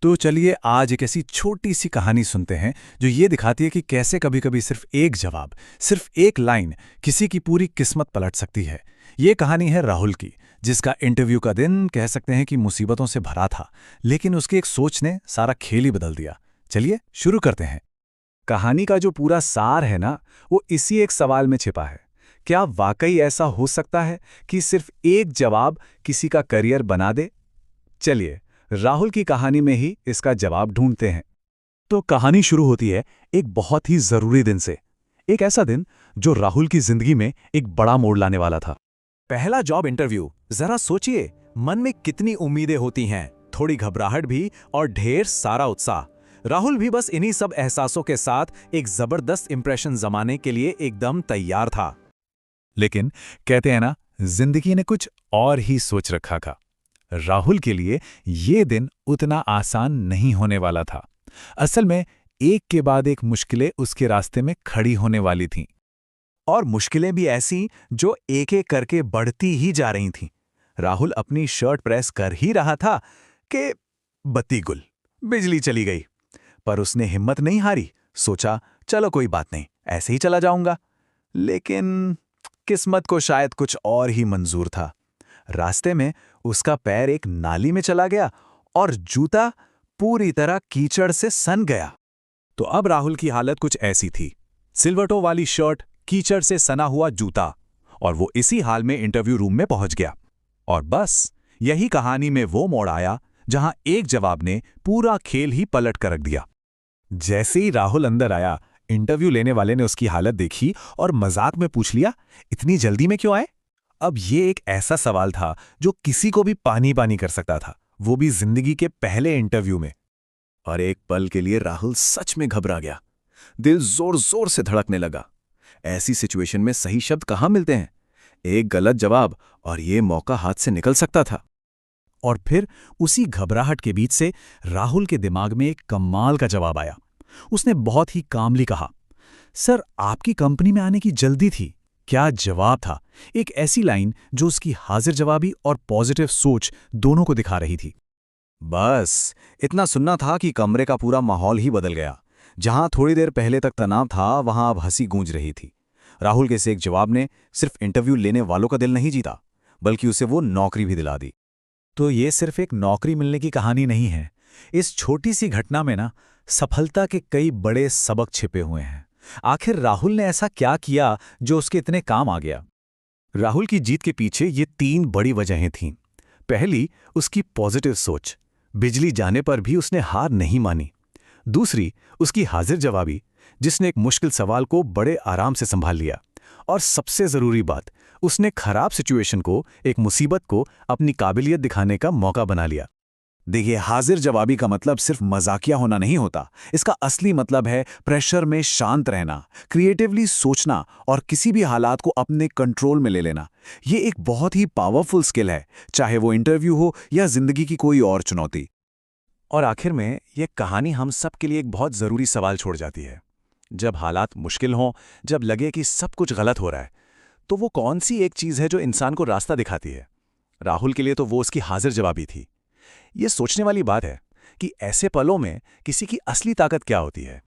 तो चलिए आज एक ऐसी छोटी सी कहानी सुनते हैं जो ये दिखाती है कि कैसे कभी-कभी सिर्फ एक जवाब, सिर्फ एक लाइन किसी की पूरी किस्मत पलट सकती है। ये कहानी है राहुल की, जिसका इंटरव्यू का दिन कह सकते हैं कि मुसीबतों से भरा था, लेकिन उसकी एक सोच ने सारा खेल ही बदल दिया। चलिए शुरू करते हैं। कहानी का जो पूरा सार है ना, वो इसी एक सवाल में छिपा है। क्या वाकई ऐसा हो सकता है कि सिर्फ एक जवाब किसी का करियर बना दे? चलिए राहुल की कहानी में ही इसका जवाब ढूंढते हैं। तो कहानी शुरू होती है एक बहुत ही जरूरी दिन से। एक ऐसा दिन जो राहुल की जिंदगी में एक बड़ा मोड़ लाने वाला था। पहला जॉब इंटरव्यू। जरा सोचिए, मन में कितनी उम्मीदें होती हैं, थोड़ी घबराहट भी और ढेर सारा उत्साह। राहुल भी बस इन्हीं सब एहसासों के साथ एक जबरदस्त इंप्रेशन जमाने के लिए एकदम तैयार था। लेकिन कहते हैं ना, जिंदगी ने कुछ और ही सोच रखा था। राहुल के लिए ये दिन उतना आसान नहीं होने वाला था। असल में एक के बाद एक मुश्किलें उसके रास्ते में खड़ी होने वाली थीं। और मुश्किलें भी ऐसी जो एक एक करके बढ़ती ही जा रही थीं। राहुल अपनी शर्ट प्रेस कर ही रहा था कि बत्ती गुल, बिजली चली गई। पर उसने हिम्मत नहीं हारी, सोचा चलो कोई बात नहीं, ऐसे ही चला जाऊंगा। लेकिन किस्मत को शायद कुछ और ही मंजूर था। रास्ते में उसका पैर एक नाली में चला गया और जूता पूरी तरह कीचड़ से सन गया। तो अब राहुल की हालत कुछ ऐसी थी। सिलवटों वाली शर्ट, कीचड़ से सना हुआ जूता, और वो इसी हाल में इंटरव्यू रूम में पहुंच गया। और बस यही कहानी में वो मोड़ आया जहां एक जवाब ने पूरा खेल ही पलट कर रख दिया। जैसे ही राहुल अंदर आया, इंटरव्यू लेने वाले ने उसकी हालत देखी और मजाक में पूछ लिया, इतनी जल्दी में क्यों आए? अब ये एक ऐसा सवाल था जो किसी को भी पानी पानी कर सकता था, वो भी जिंदगी के पहले इंटरव्यू में। और एक पल के लिए राहुल सच में घबरा गया। दिल जोर जोर से धड़कने लगा। ऐसी सिचुएशन में सही शब्द कहाँ मिलते हैं? एक गलत जवाब और ये मौका हाथ से निकल सकता था। और फिर उसी घबराहट के बीच से राहुल के दिमाग में एक कमाल का जवाब आया। उसने बहुत ही कामली कहा, सर आपकी कंपनी में आने की जल्दी थी। क्या जवाब था! एक ऐसी लाइन जो उसकी हाजिर जवाबी और पॉजिटिव सोच दोनों को दिखा रही थी। बस इतना सुनना था कि कमरे का पूरा माहौल ही बदल गया। जहां थोड़ी देर पहले तक तनाव था, वहां अब हंसी गूंज रही थी। राहुल के इस एक जवाब ने सिर्फ इंटरव्यू लेने वालों का दिल नहीं जीता, बल्कि उसे वो नौकरी भी दिला दी। तो ये सिर्फ एक नौकरी मिलने की कहानी नहीं है। इस छोटी सी घटना में ना सफलता के कई बड़े सबक छिपे हुए हैं। आखिर राहुल ने ऐसा क्या किया जो उसके इतने काम आ गया? राहुल की जीत के पीछे ये 3 बड़ी वजहें थीं। पहली, उसकी पॉजिटिव सोच। बिजली जाने पर भी उसने हार नहीं मानी। दूसरी, उसकी हाजिर जवाबी, जिसने एक मुश्किल सवाल को बड़े आराम से संभाल लिया। और सबसे जरूरी बात, उसने खराब सिचुएशन को, एक मुसीबत को अपनी काबिलियत दिखाने का मौका बना लिया। देखिए, हाजिर जवाबी का मतलब सिर्फ मजाकिया होना नहीं होता। इसका असली मतलब है प्रेशर में शांत रहना, क्रिएटिवली सोचना और किसी भी हालात को अपने कंट्रोल में ले लेना। ये एक बहुत ही पावरफुल स्किल है, चाहे वो इंटरव्यू हो या जिंदगी की कोई और चुनौती। और आखिर में ये कहानी हम सब के लिए एक बहुत जरूरी सवाल छोड़ जाती है। जब हालात मुश्किल हों, जब लगे कि सब कुछ गलत हो रहा है, तो वो कौन सी एक चीज है जो इंसान को रास्ता दिखाती है? राहुल के लिए तो वो उसकी हाजिर जवाबी थी। ये सोचने वाली बात है कि ऐसे पलों में किसी की असली ताकत क्या होती है।